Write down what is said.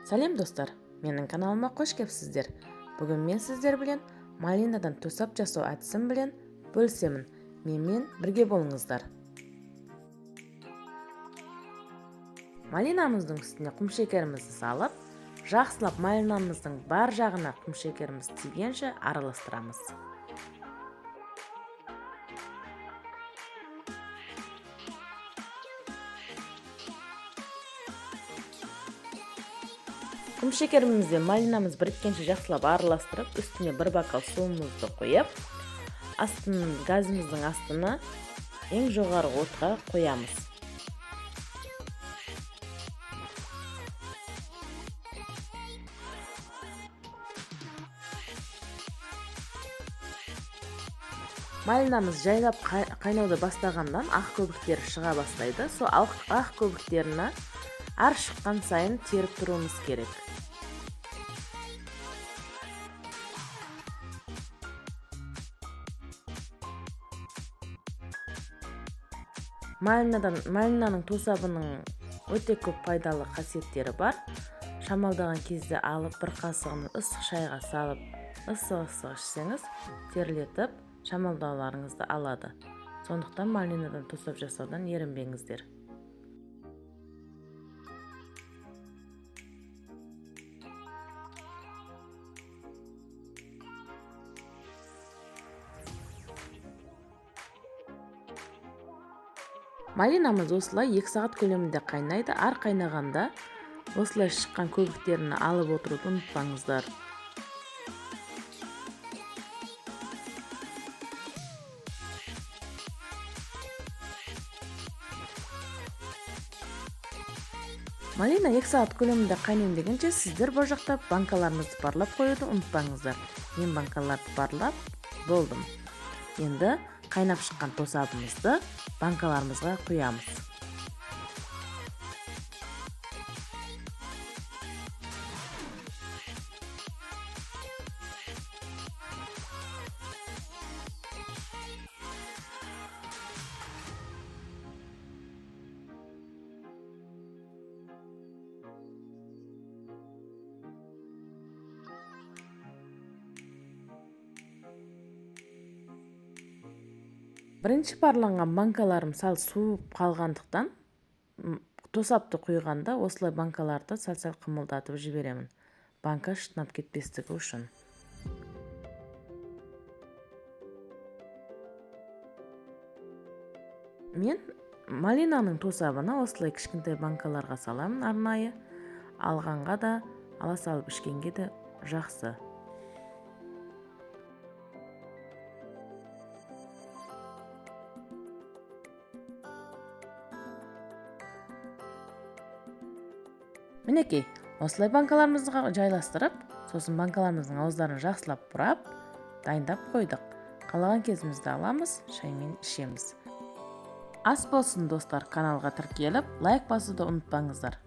Салем достар, менің каналыма қош келіпсіздер. Бүгін мен сіздер білен малинадан тосап жасау әдісін білен бөлісемін. Менімен бірге болыңыздар. Малинамыздың үстіне құмшекерімізді салып, жақсылап малинамыздың бар жағына құмшекеріміз тигенше араластырамыз. Құмшекерімізде малинамыз біріккенше жақсылап араластырып, үстіне бір бокал суымызды қойып, газымыздың астына ең жоғары отқа қоямыз. Малинамыз жайлап қайнауды бастағандан ақ көбіктері шыға бастайды. Сол ақ көбіктеріне әр шыққан сайын теріп тұруымыз керек. Малинаның тосабының өте көп пайдалы қасиеттері бар. Шамалдаған кезде алып, бір қасығын ыстық шайға салып, ыстық ішсеңіз, терлетіп, шамалдауларыңызды алады. Сондықтан малинадан тосап жасаудан ерінбеңіздер. Малинамыз осылай 2 сағат көлемінде қайнайды. Ар қайнағанда осылай шыққан көбіктерін алып отыруды ұмытпаңыздар. Малина 2 сағат көлемінде қайнайын дегенше сіздер бұл жақта банкаларыңызды барлап қоюды ұмытпаңыздар. Мен банкаларды барлап болдым. Енді қайнап шыққан тосабымызды банкаларымызға құямыз. Бірінші парланған банкаларым сәл суып қалғандықтан, тосапты құйғанда осылай банкаларды сәл қымылдатып жіберемін. Банка шытынап кетпестігі үшін. Мен малинаның тосабына осылай кішкентай банкаларға саламын арнайы. Алғанға да, ала салып ішкенге де жақсы. Мінекей, осылай банкаларымызға жайластырып, сосын банкаларымыздың ауыздарын жақсылап бұрап, дайындап қойдық. Қалаған кезімізді аламыз, шаймен ішеміз. Ас болсын достар, каналға тіркеліп, лайк басуды ұмытпаңыздар.